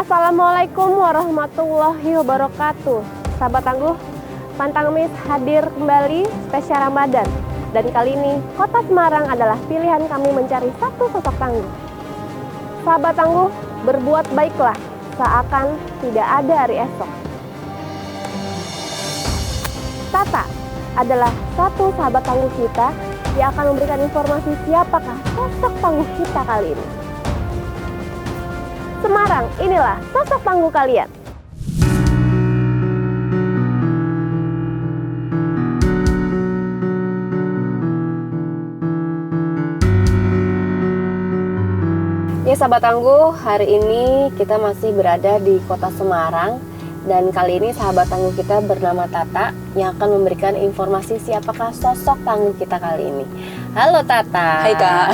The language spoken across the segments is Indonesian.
Assalamualaikum warahmatullahi wabarakatuh. Sahabat Tangguh, Pantang Mis hadir kembali spesial Ramadan. Dan kali ini Kota Semarang adalah pilihan kami mencari satu sosok tangguh. Sahabat Tangguh, berbuat baiklah seakan tidak ada hari esok. Tata adalah satu sahabat tangguh kita yang akan memberikan informasi siapakah sosok tangguh kita kali ini. Semarang, inilah sosok tangguh kalian. Ya sahabat tangguh, hari ini kita masih berada di Kota Semarang. Dan kali ini sahabat tangguh kita bernama Tata yang akan memberikan informasi siapakah sosok tangguh kita kali ini. Halo Tata. Hai Kak.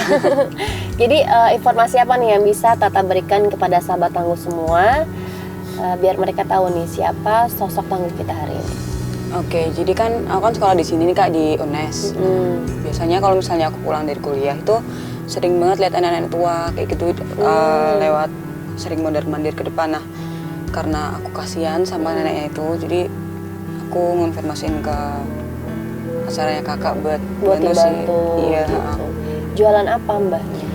Jadi informasi apa nih yang bisa Tata berikan kepada sahabat tangguh semua biar mereka tahu nih siapa sosok tangguh kita hari ini. Oke, jadi kan aku kan sekolah di sini nih Kak, di UNES. Biasanya kalau misalnya aku pulang dari kuliah itu sering banget lihat anak-anak tua kayak gitu lewat sering mondar-mandir ke depan. Nah, karena aku kasihan sama neneknya itu, jadi aku ngonfirmasiin ke acaranya kakak buat bantu sih. Iya. Gitu. Jualan apa mbahnya?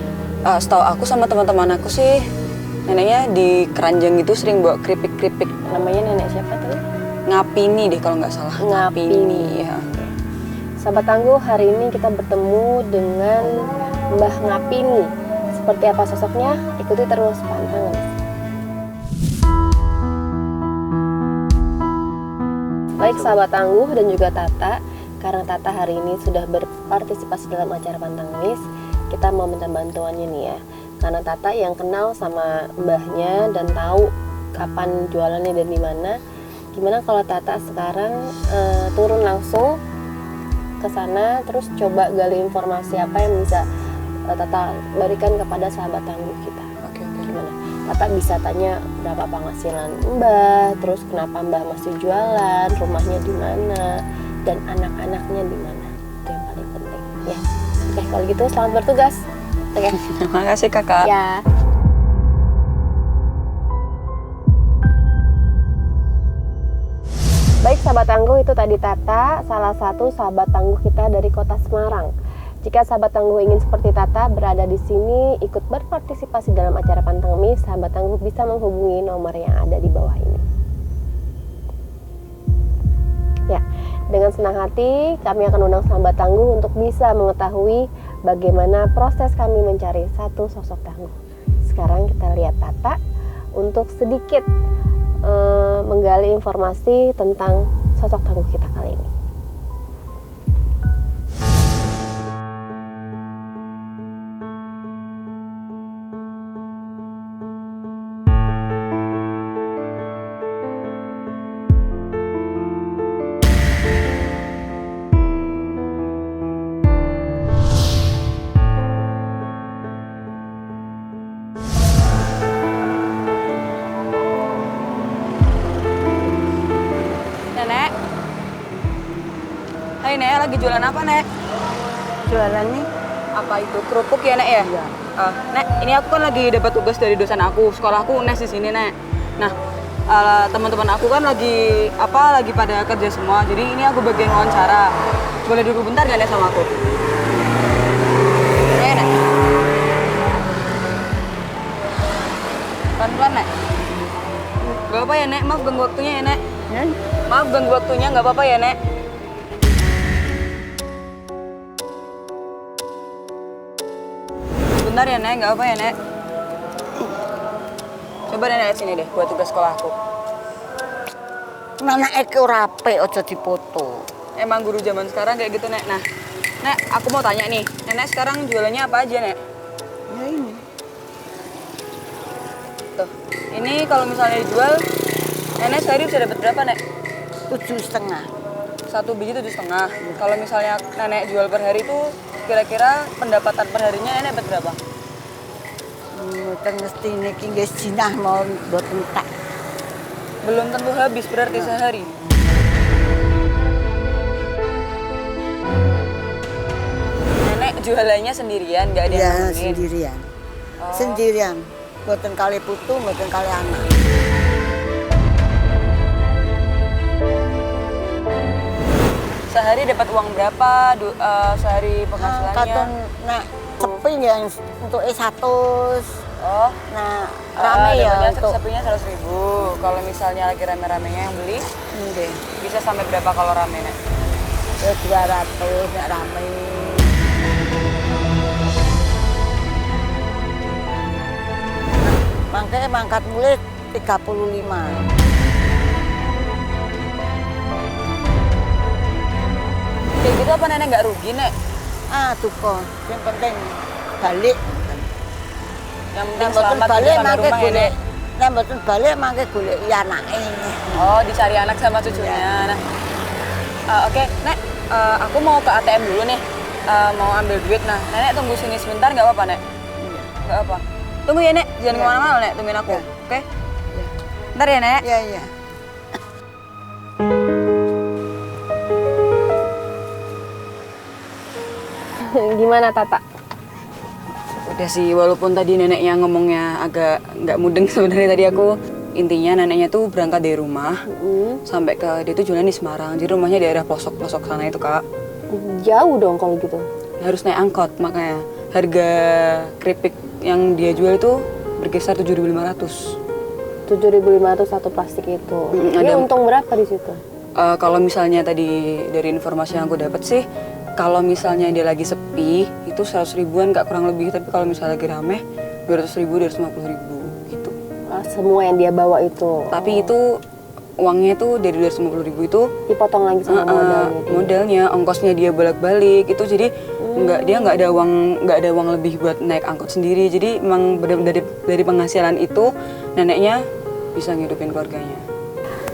Setahu aku sama teman-teman aku sih, neneknya di keranjang gitu sering bawa keripik-keripik. Namanya nenek siapa tuh? Ngapini deh kalau nggak salah. Ngapini. Ya. Sahabat tangguh, hari ini kita bertemu dengan Mbah Ngapini. Seperti apa sosoknya? Ikuti terus Pantang Mis. Baik sahabat tangguh dan juga Tata, karena Tata hari ini sudah berpartisipasi dalam acara Pantang Mis, kita mau minta bantuannya nih ya. Karena Tata yang kenal sama mbahnya dan tahu kapan jualannya dan di mana. Gimana kalau Tata sekarang turun langsung ke sana, terus coba gali informasi apa yang bisa Tata berikan kepada sahabat tangguh kita. Oke. Gimana? Tata bisa tanya berapa penghasilan Mbah, terus kenapa Mbah masih jualan, rumahnya di mana, dan anak-anaknya di mana. Itu yang paling penting. Ya. Oke, kalau gitu selamat bertugas. Oke. Terima kasih kakak. Ya. Baik sahabat tangguh, itu tadi Tata, salah satu sahabat tangguh kita dari Kota Semarang. Jika sahabat tangguh ingin seperti Tata berada di sini, ikut berpartisipasi dalam acara Pantang Mis, sahabat tangguh bisa menghubungi nomor yang ada di bawah ini. Ya, dengan senang hati kami akan undang sahabat tangguh untuk bisa mengetahui bagaimana proses kami mencari satu sosok tangguh. Sekarang kita lihat Tata untuk sedikit menggali informasi tentang sosok tangguh kita kali ini. Nenek. Hai Nek, lagi jualan apa Nek? Jualan nih? Apa itu? Kerupuk ya Nek ya? Iya. Nek, ini aku kan lagi dapat tugas dari dosen aku. Sekolahku UNES di sini Nek. Nah, teman-teman aku kan lagi pada kerja semua. Jadi ini aku bagian wawancara. Boleh duduk bentar gak Nek sama aku? Ya Nek. Pelan-pelan Nek. Gak apa ya Nek, maaf ganggu waktunya ya Nek. Ya? Maaf ganggu waktunya, nggak apa-apa ya Nek. Bentar ya Nek, nggak apa ya Nek. Coba Nek lihat sini deh, buat tugas sekolah aku. Mana eke rapi ojo dipoto. Emang guru zaman sekarang kayak gitu Nek. Nah, Nek, aku mau tanya nih, Nenek sekarang jualannya apa aja Nek? Ya ini. Tuh, ini kalau misalnya dijual, Nenek sehari bisa dapat berapa Nek? 7,5. Satu biji 7,5. Kalau misalnya Nenek jual per hari itu, kira-kira pendapatan per harinya Nenek dapat berapa? Mboten mesti niki nggih jinah mau mboten tak. Belum tentu habis berarti sehari. Nenek jualannya sendirian, nggak ada yang Ya nemenin? sendirian. Oh. Sendirian. mboten kali putu, mboten kali anak. Sehari dapat uang berapa? Sehari penghasilannya? Katon nek sepi ya untuk 100. Oh, Nah, rame ya untuk sepinya 100.000. Kalau misalnya lagi rame-ramenya yang beli, nggih. bisa sampai berapa kalau rame, Nek? Ya 200 nek rame. Makanya mangkat mulai 35. Kayak gitu apa Nenek nggak rugi, Nek? Aduh kok, yang penting balik. Yang Nek penting mboten selamat balik di depan mangke rumah ya, golek. Nek? Nek mboten balik mangke golek anake. Oh, dicari anak sama cucunya. Nah, oke, Nek, aku mau ke ATM dulu nih. Mau ambil duit. Nah, Nenek tunggu sini sebentar nggak apa-apa, Nek? Nggak apa. Tunggu ya, Nek. Jangan Iya. kemana-mana, Nek. Tungguin aku. Iya. Oke? Ntar ya, Nek. Iya, iya. Gimana Tata? Udah sih, walaupun tadi neneknya ngomongnya agak nggak mudeng sebenarnya tadi aku. Intinya neneknya tuh berangkat dari rumah sampai ke dia tuh jualan di Semarang. Jadi rumahnya daerah pelosok-pelosok sana itu, Kak. Jauh dong kalau gitu. Harus naik angkot, makanya harga keripik yang dia jual itu berkisar 7.500. 7.500 satu plastik itu. Dia ada- untung berapa di situ? Kalau misalnya tadi dari informasi yang aku dapat sih, kalau misalnya dia lagi sepi itu 100 ribuan Kak, kurang lebih. Tapi kalau misalnya lagi rame 200 ribu, 250 ribu gitu. Semua yang dia bawa itu. Tapi itu uangnya tuh dari 250 ribu itu Dipotong lagi sama modalnya dia. modalnya, ongkosnya dia bolak-balik itu. Jadi dia nggak ada uang lebih buat naik angkot sendiri. Jadi emang benar-benar dari penghasilan itu neneknya bisa ngidupin keluarganya.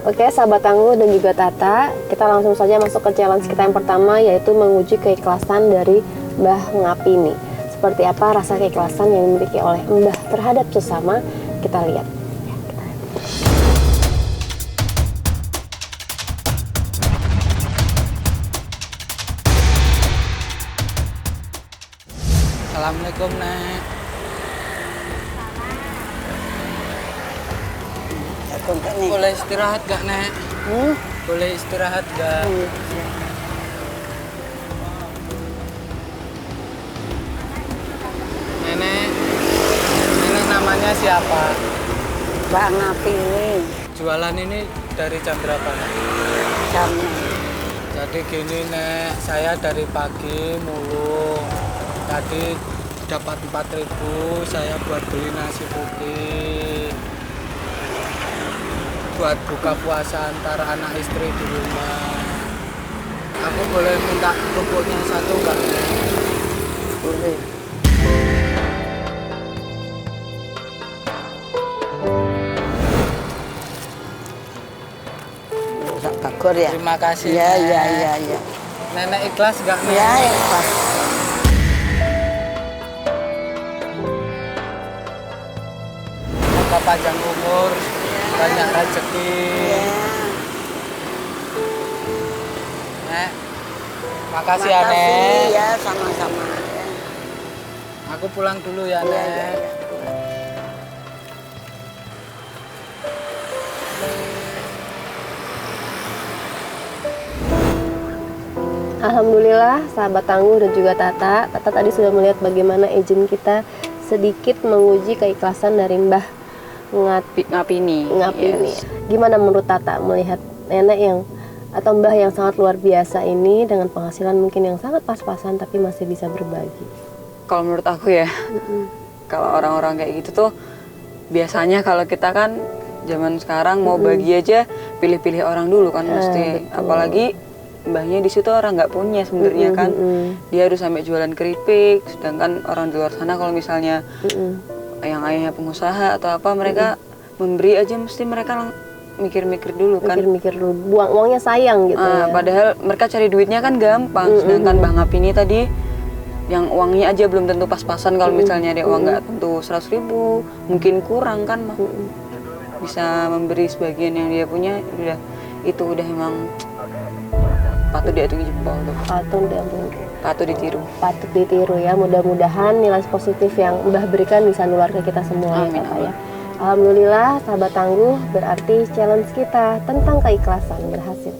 Oke, sahabat tangguh dan juga Tata, kita langsung saja masuk ke challenge kita yang pertama, yaitu menguji keikhlasan dari Mbah Ngapini. Seperti apa rasa keikhlasan yang dimiliki oleh Mbah terhadap sesama? Kita lihat. Assalamualaikum, Nek. Nek. Boleh istirahat gak, Nek? Boleh istirahat gak? Nenek namanya siapa? Mbak Ngapini Jualan ini dari jam berapa, Nek? jam Jadi gini, Nek, saya dari pagi mulung. Tadi dapat 4.000, saya buat beli nasi putih. Buat buka puasa antara anak istri di rumah. Aku boleh minta kerupuknya satu nggak? boleh. Sak bagor ya. Terima kasih. Iya, Nek. iya, iya, iya. Nenek ikhlas nggak, Nek? Ya, ya, Pak. Semoga panjang umur, banyak rezeki. Nek, makasih ya, Nek. Ya, sama-sama. Ya. Aku pulang dulu ya, Iya, Nek. iya, iya. Alhamdulillah, sahabat tangguh dan juga Tata. Tata tadi sudah melihat bagaimana agent kita sedikit menguji keikhlasan dari Mbah Ngapini. Ngapini. Yes. Gimana menurut Tata melihat nenek yang atau mbah yang sangat luar biasa ini dengan penghasilan mungkin yang sangat pas-pasan tapi masih bisa berbagi? Kalau menurut aku ya, kalau orang-orang kayak gitu tuh biasanya kalau kita kan zaman sekarang mau bagi aja pilih-pilih orang dulu kan mesti. betul. Apalagi mbahnya di situ orang nggak punya sebenarnya kan. Dia harus sampai jualan keripik, sedangkan orang di luar sana kalau misalnya yang ayahnya pengusaha atau apa, mereka memberi aja mesti mereka mikir-mikir dulu kan. Mikir-mikir dulu, buang uangnya sayang gitu ya. Padahal mereka cari duitnya kan gampang, sedangkan Bang Ngapini tadi yang uangnya aja belum tentu pas-pasan. Kalau misalnya dia uang nggak tentu 100 ribu, mungkin kurang kan, bisa memberi sebagian yang dia punya, itu udah emang patut diacungi jempol tuh. Patut ditiru. Patut ditiru ya. Mudah-mudahan nilai positif yang Mbah berikan bisa nular ke kita semua ya Kakak ya. Alhamdulillah sahabat tangguh, berarti challenge kita tentang keikhlasan berhasil.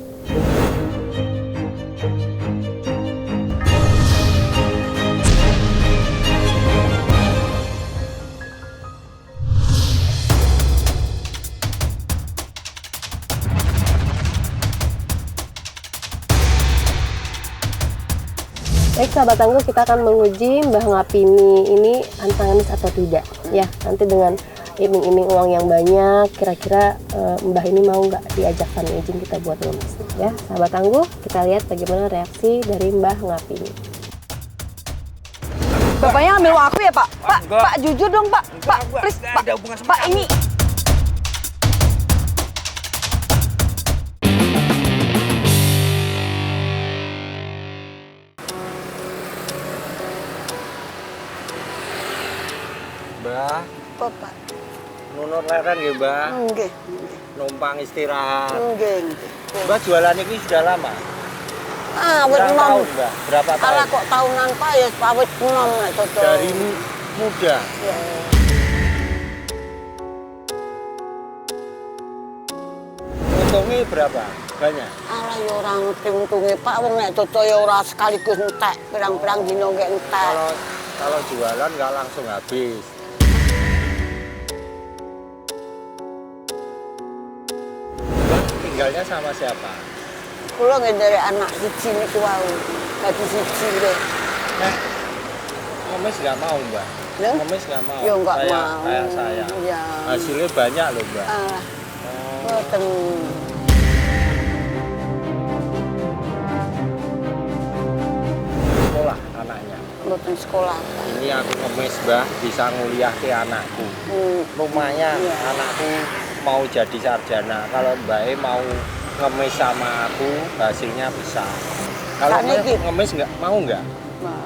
Baik sahabat tangguh, kita akan menguji Mbah Ngapini ini pantangamis atau tidak. Ya, nanti dengan iming-iming uang yang banyak, kira-kira Mbah ini mau nggak diajak sama izin kita buat ngemis. Ya, sahabat tangguh, kita lihat bagaimana reaksi dari Mbah Ngapini. Bapaknya ambil uang aku ya Pak? Pak jujur dong Pak. Pak, please Pak. Pak ini. Mbah, Kok Pak? nunut leren nggih, Mbah. Nggih. Numpang istirahat. Nggih. Mbah jualan ini sudah lama? Awet Berapa nom. tahun, Mbah? Berapa tahun? Ala kok tahunan Pak ya awet nom nek toto. Dari muda. Ya. Untungnya berapa? Banyak. Ala ya ora ngerti untunge Pak wong nek toto ya ora sekaligus entek, pirang-pirang dino nggih entek. Kalau jualan nggak langsung habis. Mbah tinggalnya sama siapa? Kula nggih dari anak siji niku wau. Dadi siji nggih. Ngemis nggak mau, Mbah. Loh? Ngemis nggak mau. Ya nggak mau. Kayak saya. Iya. Hasilnya banyak loh, Mbah. Ah, Oh. mboten. Sekolah anaknya. Mboten sekolah. Ini aku ngemis, Mbah, bisa nguliah ke anakku. Lumayan, Iya. anakku mau jadi sarjana. Kalau Mbak mau ngemis sama aku, hasilnya bisa. Kalau Sakniki. ngemis nggak mau nggak? Nah.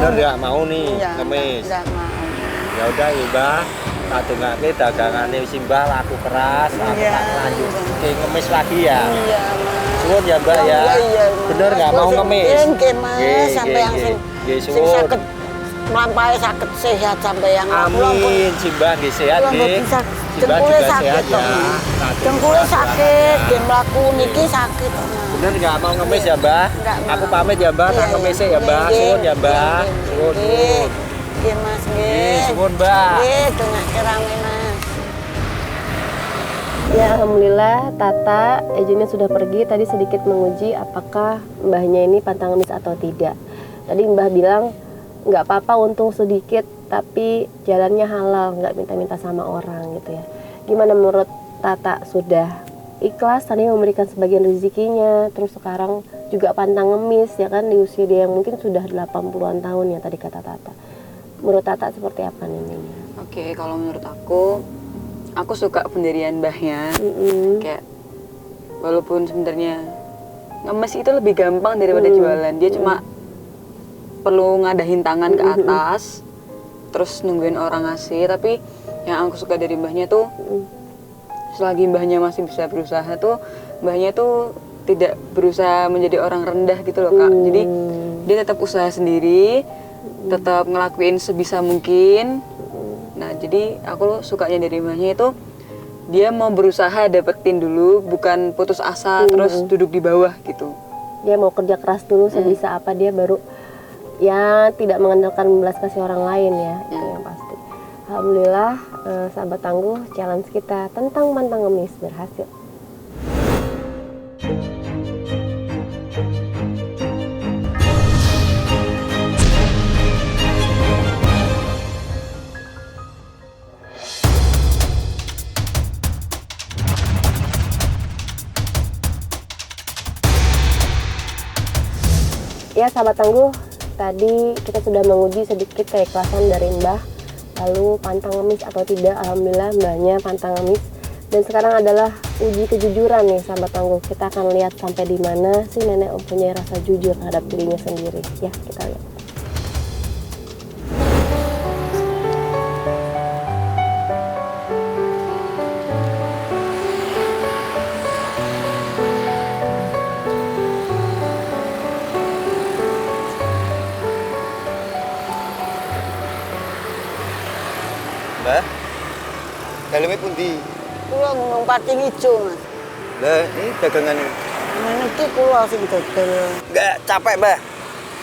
Bener nggak mau nih Iya, ngemis? nggak mau. Ya udah ya, Mbah. Kadungake dagangane Simbah laku keras, aku Iya. tak lanjut ke ngemis lagi ya. Iya, Mas. Suwun ya, Mbak ya. Iya, Mas. Bener nggak mau ngemis? Nggih, Mas. Nggih, Sampai yang nggih, sing nggih, sing suwun. saged mlampahi saged sehat sampai yang Amin, Simbah nggih sehat nggih. bisa Simbah jengkule juga sakit sehat kok. ya. Mas. Jengkule sakit, nggih mlaku niki sakit kok. Mas. Bener nggak mau ngemis ya, Mbah? Nggak mau. Aku pamit ya, Mbah. Tak Iya, ngemis ya, iya. Mbah. Nggih, Suwun ya, nggih, Mbah. nggih, Suwun. nggih. Nggih, Mas, Nggih, nggih. suwun, Mbah. Nggih, dongake rame, Mas. Ya Alhamdulillah Tata izinnya sudah pergi, tadi sedikit menguji apakah Mbahnya ini pantangamis atau tidak. Tadi Mbah bilang nggak apa-apa untung sedikit tapi jalannya halal, nggak minta-minta sama orang gitu ya. Gimana menurut Tata, sudah ikhlas tadi memberikan sebagian rezekinya, terus sekarang juga pantang ngemis ya kan di usia dia yang mungkin sudah 80-an tahun ya tadi kata Tata. Menurut Tata seperti apa nih? Oke, kalau menurut aku suka pendirian Mbahnya. Kayak walaupun sebenarnya ngemes itu lebih gampang daripada jualan. Dia cuma perlu ngadahin tangan ke atas, terus nungguin orang ngasih. Tapi yang aku suka dari Mbahnya tuh, selagi Mbahnya masih bisa berusaha tuh, Mbahnya tuh tidak berusaha menjadi orang rendah gitu loh Kak. Jadi dia tetap usaha sendiri, tetap ngelakuin sebisa mungkin. Nah, jadi aku sukanya dari Mbahnya itu dia mau berusaha dapetin dulu, bukan putus asa terus duduk di bawah gitu. Dia mau kerja keras dulu sebisa apa dia baru ya tidak mengandalkan belas kasih orang lain ya, itu yang pasti. Alhamdulillah sahabat tangguh, challenge kita tentang pantang ngemis berhasil. Ya sahabat tangguh, tadi kita sudah menguji sedikit keikhlasan dari Mbah, lalu pantang ngemis atau tidak. Alhamdulillah Mbahnya pantang ngemis. Dan sekarang adalah uji kejujuran nih sahabat tangguh. Kita akan lihat sampai di mana sih nenek mempunyai rasa jujur terhadap dirinya sendiri. Ya, kita lihat. Mbah, dalamnya pundi? Kula ngomong pating ijo, Mas. Lah, ini dagangan ini. Niki kula sing dodol. Nggak capek, Mbah?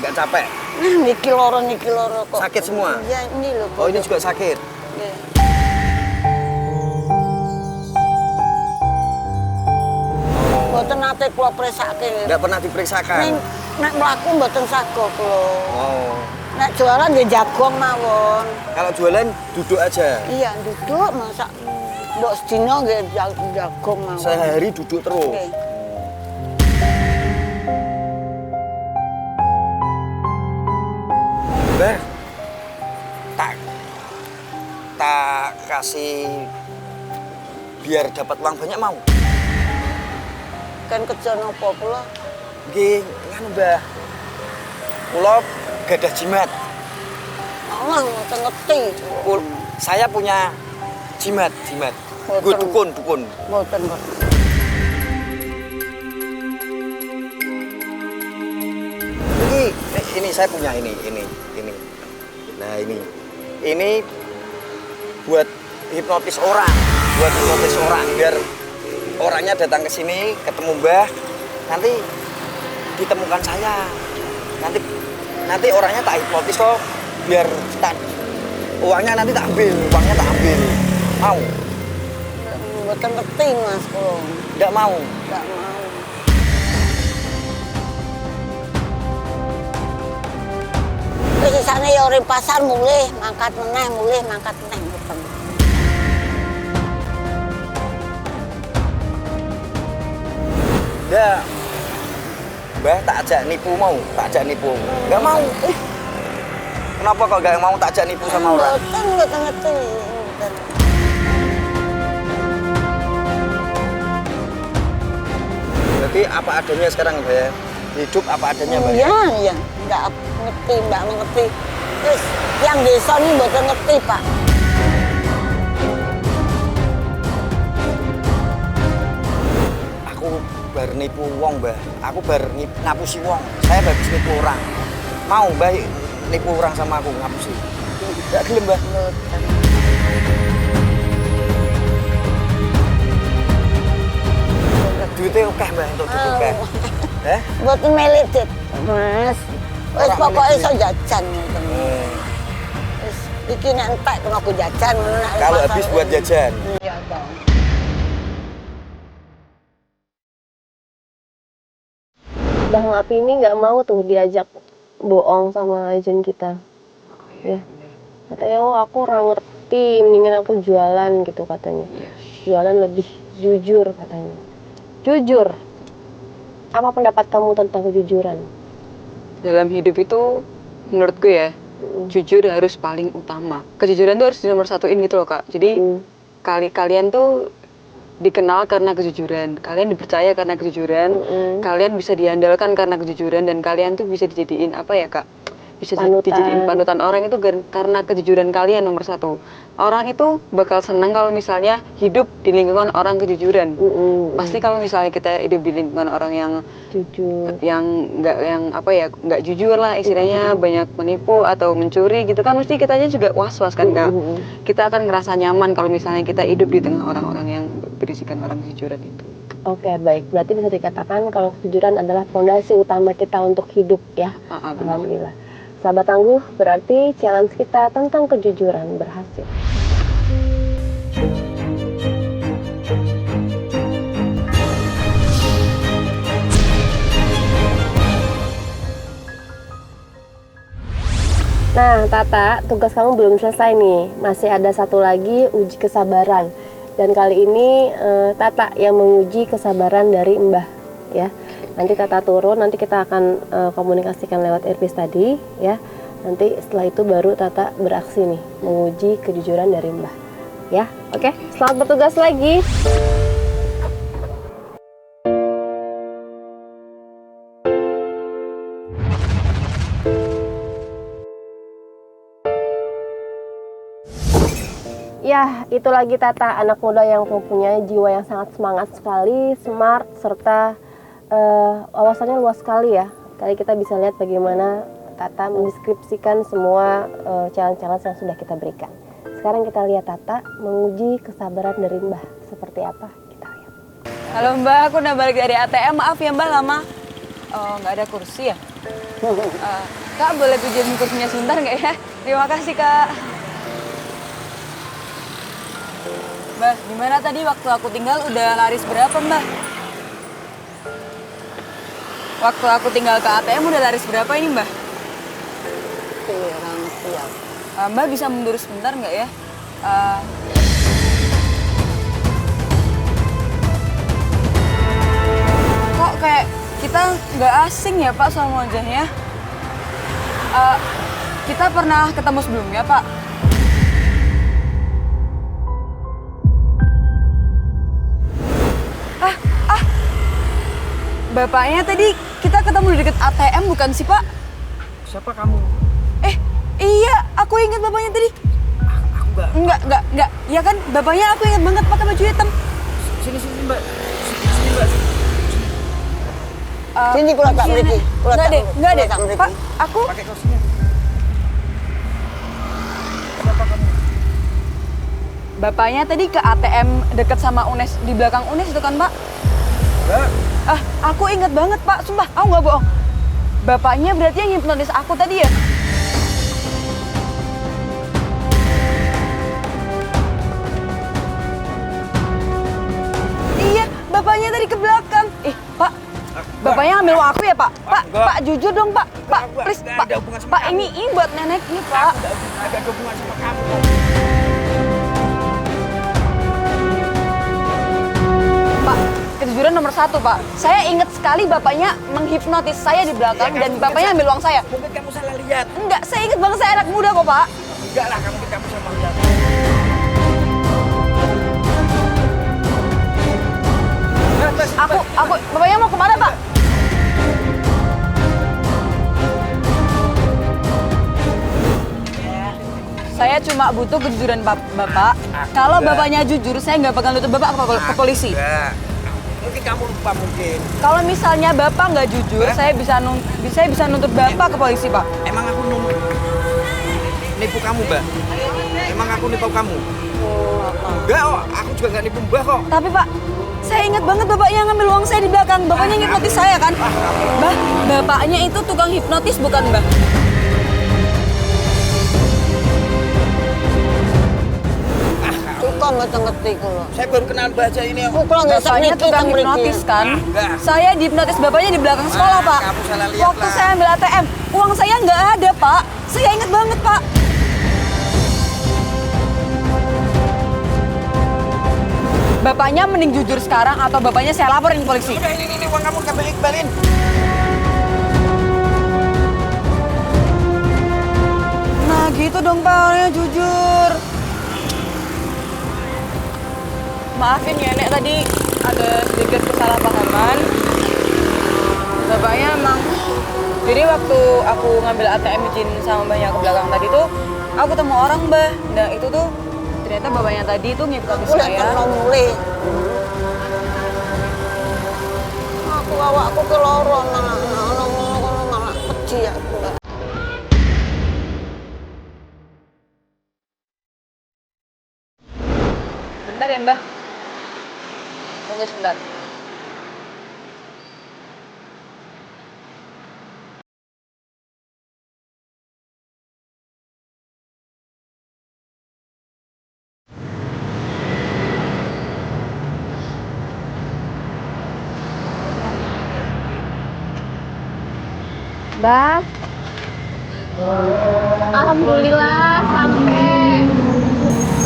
Nggak capek? Nah, niki loro kok. Sakit semua? Iya, ini lho. Oh, ini juga sakit? Iya. Mboten nate kula presake. Nggak pernah diperiksakan? Nek mlaku mboten sago kula. Oh. Nek jualan ya jagong mawon. Kalau jualan duduk aja? Iya, duduk masak. Mbok sedina nggih jagong mawon. Sehari duduk terus? Nggih. Mbah, tak kasih biar dapat uang banyak mau? Kan kerja napa kula? Nggih, nganu Mbah. Kula gadah jimat. Allah mboten ngerti. Saya punya jimat. Gue dukun. Mboten. Ini saya punya ini. Nah ini buat hipnotis orang, biar orangnya datang ke sini ketemu Mbah, nanti ditemukan saya, nanti orangnya tak hipnotis kok, biar uangnya tak ambil, mau? Mboten ngerti Mas kula. Nggak mau? Nggak mau. Terus sisane ya ora pasar mulih, mangkat meneh mboten. Nggak. Mbah tak ajak nipu mau? Nggak mau. Kenapa kok nggak mau tak ajak nipu sama orang? Mboten ngerti. Berarti apa adanya sekarang Mbak ya? Hidup apa adanya Mbak? Iya. Nggak mengerti. Terus yang desa ini mboten ngerti, Pak. Aku bar nipu wong, Mbah. Aku bar ngapusi wong. Saya habis nipu orang. Mau Mbah nipu orang sama aku ngapusi? Nggak gelem, Mbah. Duitnya akeh, Mbah, untuk duit akeh. Mboten melek, Dit. Mas. Wis pokoke iso jajan ngoten. Wis iki nek entek kena aku jajan ngono nek. Kalau habis buat jajan. Iya, toh. Bang Api ini nggak mau tuh diajak bohong sama agen kita. Ya. Katanya, oh aku orang ngerti, mendingan aku jualan gitu katanya. Jualan lebih jujur katanya. Jujur. Apa pendapat kamu tentang kejujuran? Dalam hidup itu menurutku ya, jujur harus paling utama. Kejujuran tuh harus di nomor satuin gitu loh Kak. Jadi kalian tuh dikenal karena kejujuran, kalian dipercaya karena kejujuran, kalian bisa diandalkan karena kejujuran, dan kalian tuh bisa dijadiin apa ya Kak? Bisa dijadiin panutan orang itu karena kejujuran kalian nomor satu. Orang itu bakal senang kalau misalnya hidup di lingkungan orang kejujuran. Pasti kalau misalnya kita hidup di lingkungan orang yang jujur, yang nggak jujur lah istilahnya, banyak menipu atau mencuri gitu kan, mesti kitanya juga was-was kan Kak. Kita akan ngerasa nyaman kalau misalnya kita hidup di tengah orang-orang yang berisikan orang kejujuran itu. Oke, baik. Berarti bisa dikatakan kalau kejujuran adalah fondasi utama kita untuk hidup ya. Alhamdulillah. Sahabat Tangguh, berarti challenge kita tentang kejujuran berhasil. Nah, Tata, tugas kamu belum selesai nih. Masih ada satu lagi, uji kesabaran. Dan kali ini Tata yang menguji kesabaran dari Mbah, ya. Nanti Tata turun, nanti kita akan komunikasikan lewat earpiece tadi, ya. Nanti setelah itu baru Tata beraksi nih, menguji kejujuran dari Mbah. Ya, oke. Selamat bertugas lagi. Ya, itu lagi Tata, anak muda yang mempunyai jiwa yang sangat semangat sekali, smart, serta wawasannya luas sekali ya. Tadi kita bisa lihat bagaimana Tata mendeskripsikan semua challenge-challenge yang sudah kita berikan. Sekarang kita lihat Tata menguji kesabaran dari Mbah. Seperti apa? Kita lihat. Halo Mbak, aku udah balik dari ATM. Maaf ya Mbak lama. Oh, nggak ada kursi ya? Kak, boleh pinjam kursinya sebentar nggak ya? Terima kasih Kak. Mbak, gimana tadi waktu aku tinggal udah laris berapa Mbak? Waktu aku tinggal ke ATM udah laris berapa ini Mbak? Kurang ngerti ya. Mbak bisa mundur sebentar nggak ya? Kok kayak kita nggak asing ya Pak sama wajahnya? Kita pernah ketemu sebelumnya Pak? Bapaknya tadi kita ketemu di dekat ATM bukan sih Pak? Siapa kamu? Iya, aku ingat bapaknya tadi. Aku Enggak. Ya kan, bapaknya aku ingat banget pakai baju hitam. Sini Mbak. Sini Mbak. Sini kula tak mriki. Enggak deh. Pak, aku Pakai kursinya. Siapa kamu? bapaknya tadi ke ATM dekat sama UNES, di belakang UNES itu kan, Pak? Mbak. Aku ingat banget, Pak. Sumpah, aku nggak bohong. Bapaknya berarti yang hipnotis aku tadi ya? Iya, bapaknya tadi ke belakang. Pak, bapaknya ambil uang aku ya, Pak? Pak, jujur dong, Pak. Pak, please, Pak. Pak, ini buat nenek nih, Pak. Ada hubungan sama kamu. Pak, kejujuran nomor 1, Pak. Saya ingat sekali bapaknya menghipnotis saya di belakang dan bapaknya ambil uang saya. Mungkin kamu salah lihat. Enggak, saya ingat banget saya anak muda kok, Pak. Enggak lah, kamu salah lihat. Bapaknya mau kemana, Pak? Saya cuma butuh kejujuran Bapak. Kalau Bapaknya jujur, saya nggak bakal nutup Bapak ke polisi. Enggak. Mungkin kamu lupa mungkin. Kalau misalnya Bapak nggak jujur, saya bisa nuntut Bapak ke polisi, Pak. Emang aku nipu kamu, Mbak? Emang aku nipu kamu? Enggak, aku juga nggak nipu Mbak kok. Tapi Pak, saya ingat banget Bapaknya ngambil uang saya di belakang. Bapaknya hipnotis saya kan? Mbah, Bapaknya itu tukang hipnotis bukan, Mbah? Kok mboten ngerti kula. Saya baru kenal Mbak aja ini. Kula nggak Bapaknya tukang hipnotis kan? Enggak. Saya dihipnotis Bapaknya di belakang sekolah, Pak. Kamu salah lihat Waktu lah. saya ambil ATM, uang saya nggak ada, Pak. Saya ingat banget, Pak. Bapaknya mending jujur sekarang atau Bapaknya saya laporin ke polisi. Udah ini uang kamu kembali kembaliin. Nah gitu dong Pak, orangnya jujur. Maafin ya Nek, tadi ada sedikit kesalahpahaman. Bapaknya emang, jadi waktu aku ngambil ATM izin sama mbahnya ke belakang tadi tuh, aku ketemu orang Mbah. Nah itu tuh ternyata bapaknya tadi tuh ngikutin Aku lek saya. kena mulih. Aku awakku keloro malah ngono malah pedhi aku. Bentar ya Mbah. Tunggu sebentar. Mbak, alhamdulillah sampai.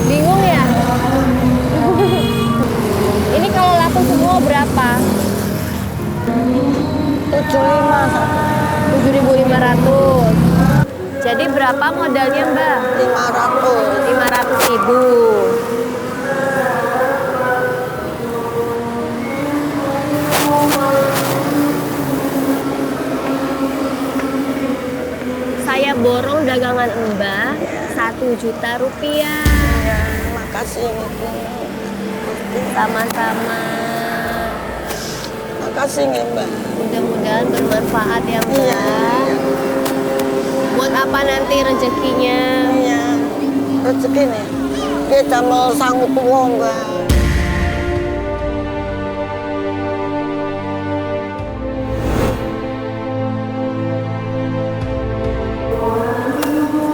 Bingung ya? Ini kalau laku semua berapa? 7.500. Jadi berapa modalnya Mbak? 500.000. Saya borong dagangan Mbak 1 juta rupiah. Makasih Ibu. Sama-sama. Makasih nggih, Mbak. Mudah-mudahan bermanfaat ya Mbak. Iya. Buat apa nanti rezekinya? Iya. Rezeki nih. Iki damel sangu tuwa, Mbak.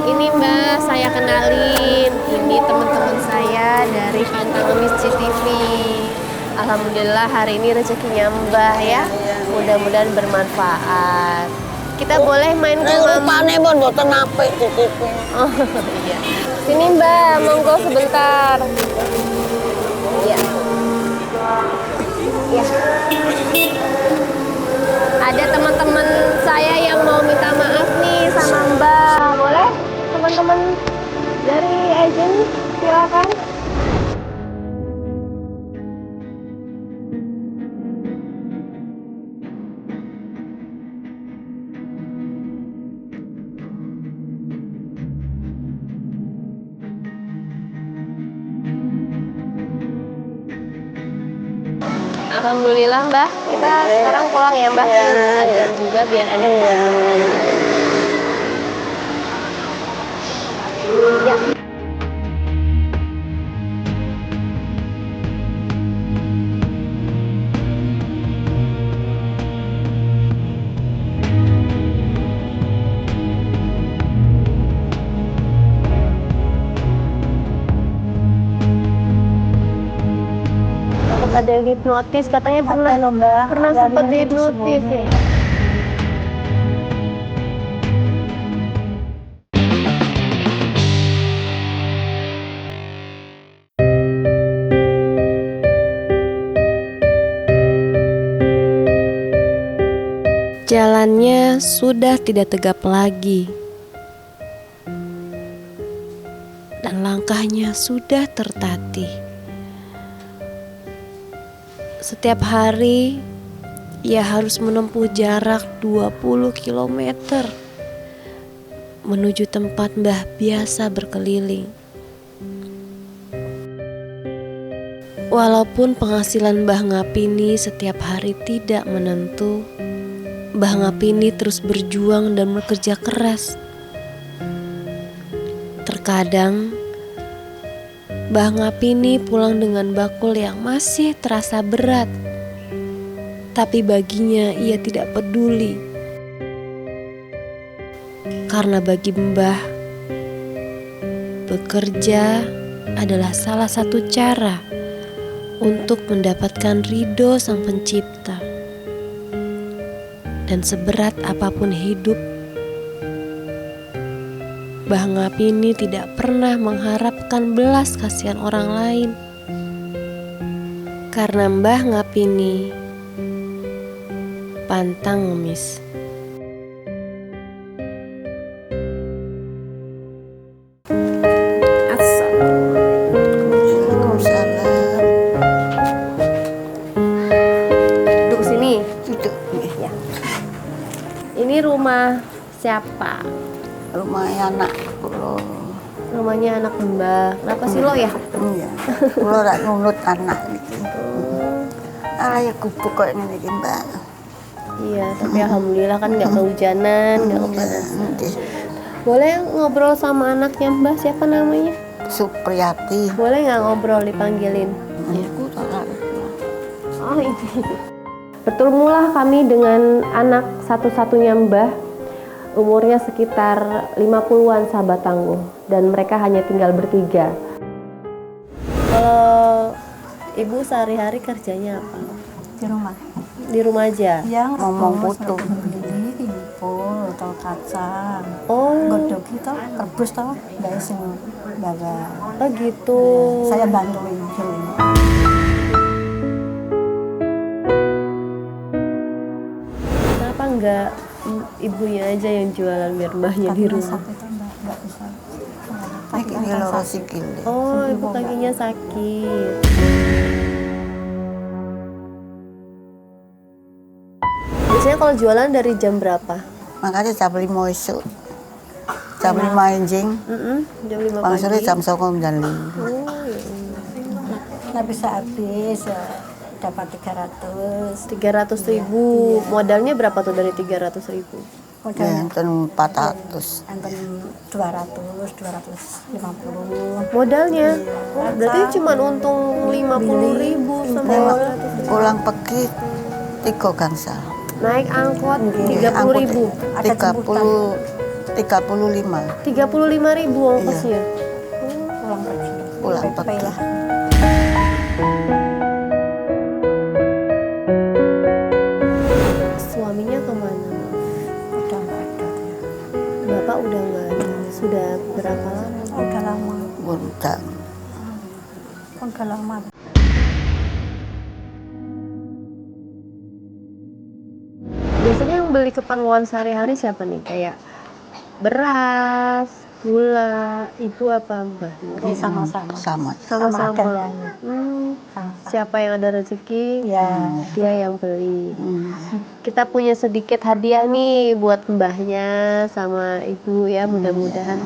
Ini Mbak, saya kenalin. Ini teman-teman saya dari Pantang Ngemis CTV. Alhamdulillah hari ini rezekinya Mbah ya. Mudah-mudahan bermanfaat. Kita boleh main ke Rupane pun mboten apik CTV. Oh iya. Sini Mbak, monggo sebentar. Iya. Iya. Ada teman-teman saya yang mau minta maaf nih sama Mbak. Boleh? Teman-teman dari agent silakan. Alhamdulillah Mbak, kita sekarang pulang ya Mbak. Dan juga biar ada ya. Ada hipnotis, katanya pernah sempat dihipnotis ya. Jalannya sudah tidak tegap lagi, dan langkahnya sudah tertatih. Setiap hari ia harus menempuh jarak 20 km menuju tempat Mbah biasa berkeliling. Walaupun penghasilan Mbah Ngapini setiap hari tidak menentu, Mbah Ngapini terus berjuang dan bekerja keras. Terkadang Mbah Ngapini pulang dengan bakul yang masih terasa berat, tapi baginya ia tidak peduli. Karena bagi Mbah, bekerja adalah salah satu cara untuk mendapatkan ridho Sang Pencipta. Dan seberat apapun hidup, Mbah Ngapini tidak pernah mengharapkan belas kasihan orang lain. Karena Mbah Ngapini pantang ngemis. Duduk sini. Duduk. Ya. Ini rumah siapa? Rumahnya anak kula. Rumahnya anak Mbah. Kenapa sih lo ya? Iya. Kula rak nunut anak niki. Ya gubuk kok ngene iki, Mbak. Iya, tapi alhamdulillah kan nggak kehujanan, nggak kepanasan. Nggih. Boleh ngobrol sama anaknya Mbah, siapa namanya? Supriyati. Boleh nggak ngobrol dipanggilin? Iku tak. Oh ini. Bertemulah kami dengan anak satu-satunya Mbah. Umurnya sekitar 50-an sahabat tangguh. Dan mereka hanya tinggal bertiga. Kalau ibu sehari-hari kerjanya apa? Di rumah. Di rumah aja? Yang Ngomong putu. Ini timbul atau kacang. Oh, Godok itu rebus tau dari sing bawa. oh gitu. Saya bantuin dulu. Kenapa nggak ibunya aja yang jualan biar mbahnya di rumah? Sakit itu enggak bisa. Iki loro sikile. Oh, ibu kakinya sakit. Biasanya kalau jualan dari jam berapa? Makanya jam 5 esuk. Jam 5 enjing. Jam 5 Bang pagi. sore jam 9 jam 5. Oh, ya. Nggak bisa habis ya. Dapat 300. 300.000. Modalnya berapa tuh dari 300.000? Modalnya enten 400. enten 200, 250. Modalnya? Oh, berarti cuma untung 50.000 sama Pulang pergi 3 gangsal. naik angkot Iya, 30.000. Ada jemputan 35 35.000 ongkosnya. pulang pergi. pulang PP pergi. lah. Suaminya kemana? Udah nggak ada dia. Bapak udah nggak ada. Sudah berapa lama? Udah lama. Buntang. Udah lama. Biasanya yang beli keperluan sehari-hari siapa nih? Kayak beras, gula, ibu apa mbah? Sama-sama. Sama. Sama-sama. adanya. Siapa yang ada rezeki, Ya. dia yang beli. Kita punya sedikit hadiah nih buat mbahnya sama ibu ya, mudah-mudahan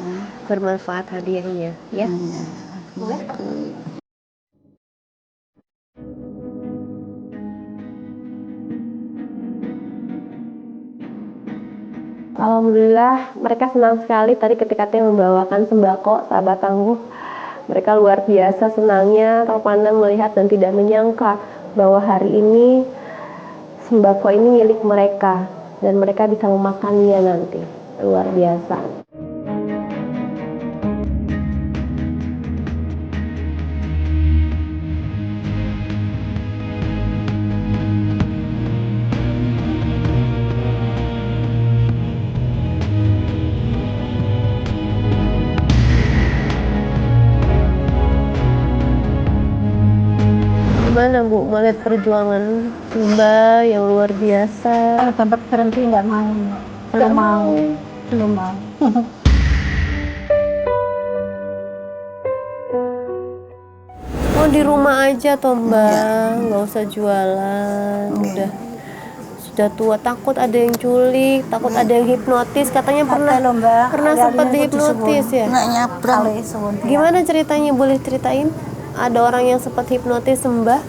bermanfaat hadiahnya ya. Alhamdulillah mereka senang sekali tadi ketika Teh membawakan sembako sahabat tangguh. Mereka luar biasa senangnya, terpandang melihat dan tidak menyangka bahwa hari ini sembako ini milik mereka dan mereka bisa memakannya nanti. Luar biasa. Gimana Bu, melihat perjuangan Mbak yang luar biasa? Kalau tempat berhenti nggak mau. Belum mau. Belum mau. Oh di rumah aja toh Mbak, nggak usah jualan. Sudah tua, takut ada yang culik, takut ada yang hipnotis. Katanya pernah Loh, Mbak. pernah sempat dihipnotis ya. Nak nyabrang. Kali suwun. Gimana ceritanya, boleh ceritain? Ada orang yang sempat hipnotis Mbah,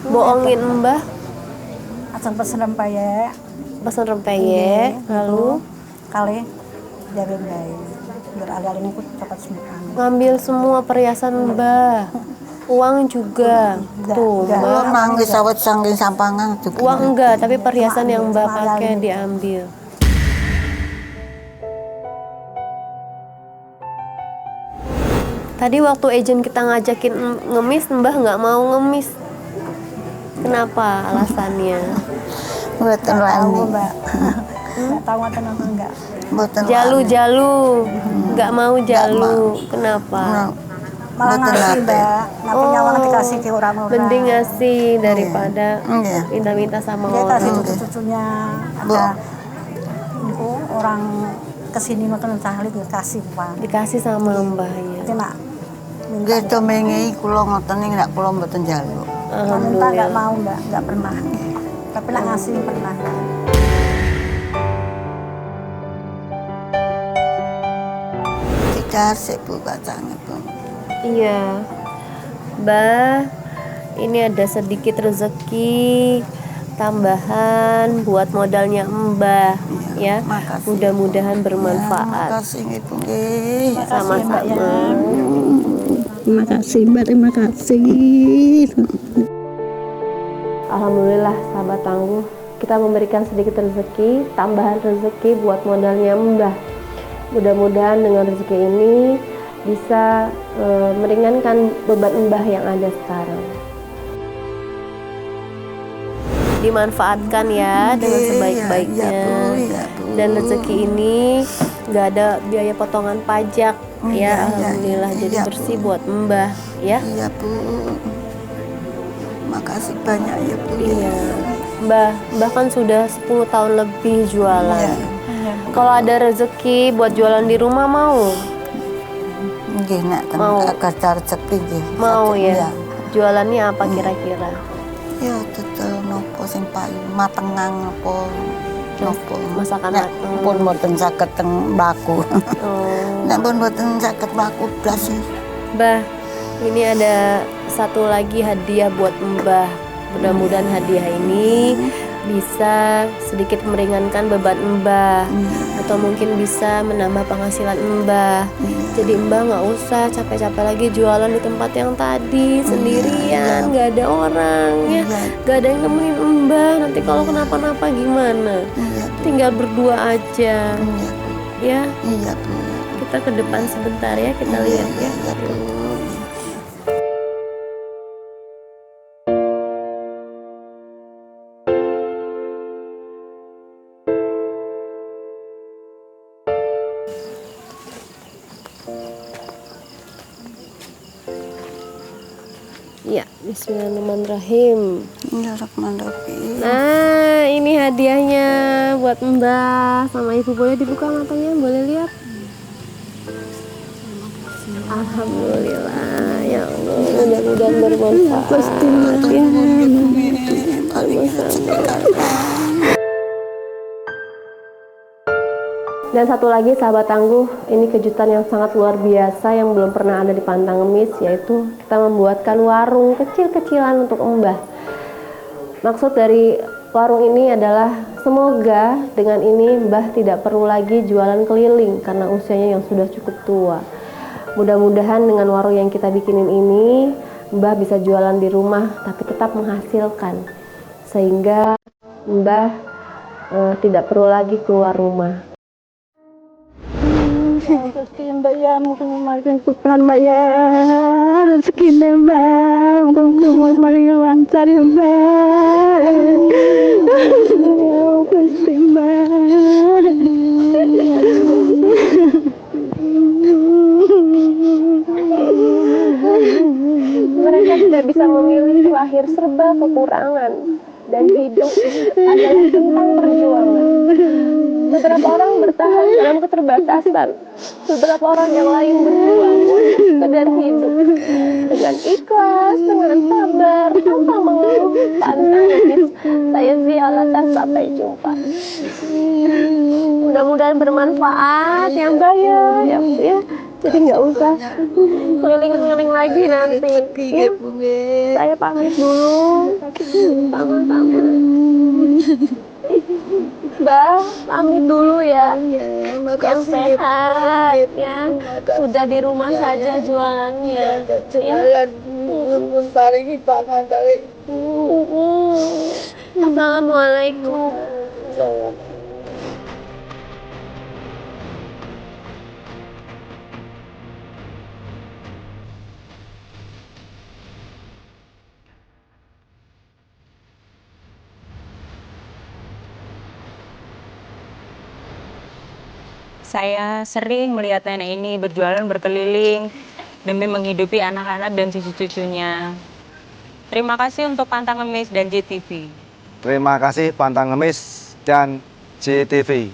bohongin Mbah, Asal pesen rempeyek. pesan rempeyek, lalu Kali jaga bayi. Beralih-alih ikut cepat sembuh. ngambil semua perhiasan Mbah, uang juga. Tuh enggak. Mbah, Lo nangis awet sanggeng sampangan juga. uang enggak, tapi perhiasan yang Mbah pakai diambil. Tadi waktu agent kita ngajakin ngemis, Mbah nggak mau ngemis. Kenapa alasannya? Mboten Tahu wani. Mbak. Nggak tahu ngoten apa enggak. Mboten Jalu-jalu, nggak mau jalu. Kenapa? Malah Mboten ngasih nate. Mbak. Nggak punya uang dikasih ke orang-orang. Mending ngasih daripada Iya. minta-minta sama Dia kasih orang. cucu-cucunya. Bu. Ada itu orang kesini nonton sahli dikasih uang. Dikasih sama mbahnya. Nanti nak Nggih to mengi kula ngoten ning nek kula mboten njaluk. minta nggak Alhamdulillah. mau Mbak, nggak pernah. Tapi nak ngasih pernah. Dikasih Bu kacange Bu. Iya, Mbah, ini ada sedikit rezeki tambahan buat modalnya Mbah, ya. makasih. Mudah-mudahan bermanfaat. Makasih nggih Bu nggih. Sama-sama. Terima kasih Mbak, terima kasih. Alhamdulillah, sahabat tangguh, kita memberikan sedikit rezeki, tambahan rezeki buat modalnya Mbah. Mudah-mudahan dengan rezeki ini bisa meringankan beban Mbah yang ada sekarang. Dimanfaatkan ya dengan sebaik-baiknya. Iya, Bu, iya, Bu. Dan rezeki ini nggak ada biaya potongan pajak Iya, ya. Alhamdulillah, iya, jadi iya, bersih Bu. buat Mbah ya. Iya Bu. Makasih banyak ya Bu. Iya. Mbah kan sudah 10 tahun lebih jualan. Iya. Kalau ada rezeki buat jualan di rumah mau? Nggih nek Mau. kata rezeki nggih. Mau Iya. ya? Jualannya apa kira-kira? Ya tetel nopo sing payu matengang nopo nopo. Masakan Nek mateng. pun mboten saged teng mlaku. Oh. Nek pun mboten saged mlaku blas sih. Mbah, ini ada satu lagi hadiah buat Mbah. Mudah-mudahan hadiah ini bisa sedikit meringankan beban Mbah, atau mungkin bisa menambah penghasilan Mbah. Jadi Mbah nggak usah capek-capek lagi jualan di tempat yang tadi sendirian, nggak ada orang ya, nggak ada yang nemenin Mbah. Nanti kalau kenapa-napa gimana? Tinggal berdua aja, ya. Iya, Bu. Kita ke depan sebentar ya, kita lihat ya. Ya, bismillahirrahmanirrahim. Bismillahirrahmanirrahim. Nah, ini hadiahnya buat Mbah sama Ibu. Boleh dibuka matanya, boleh lihat. Alhamdulillah, ya Allah, mudah-mudahan bermanfaat. Ya, dan satu lagi sahabat tangguh, ini kejutan yang sangat luar biasa yang belum pernah ada di Pantang Ngemis, yaitu kita membuatkan warung kecil-kecilan untuk Mbah. Maksud dari warung ini adalah semoga dengan ini Mbah tidak perlu lagi jualan keliling karena usianya yang sudah cukup tua. Mudah-mudahan dengan warung yang kita bikinin ini Mbah bisa jualan di rumah tapi tetap menghasilkan, sehingga Mbah tidak perlu lagi keluar rumah. Rezeki Mbak ya, mungkin makin kuperan Mbak ya. Rezeki Mbak, mungkin makin lancar ya Mbak. Pasti Mbak. Mereka tidak bisa memilih, lahir serba kekurangan dan hidup adalah tentang perjuangan. Beberapa orang bertahan dalam keterbatasan, beberapa orang yang lain berjuang sekedar hidup dengan ikhlas, dengan sabar, tanpa mengeluh. Pantang Ngemis, saya Zialatan, sampai jumpa. Mudah-mudahan bermanfaat ya Mbak ya. Jadi nggak usah keliling-keliling lagi nanti. Ya. Saya pamit dulu. Sama-sama. Mbak, pamit dulu ya. Yang sehat ya. Sudah di rumah saja jualannya. Ya. Assalamualaikum. Saya sering melihat nenek ini berjualan berkeliling demi menghidupi anak-anak dan cucu-cucunya. Terima kasih untuk Pantang Ngemis dan JTV. Terima kasih Pantang Ngemis dan JTV.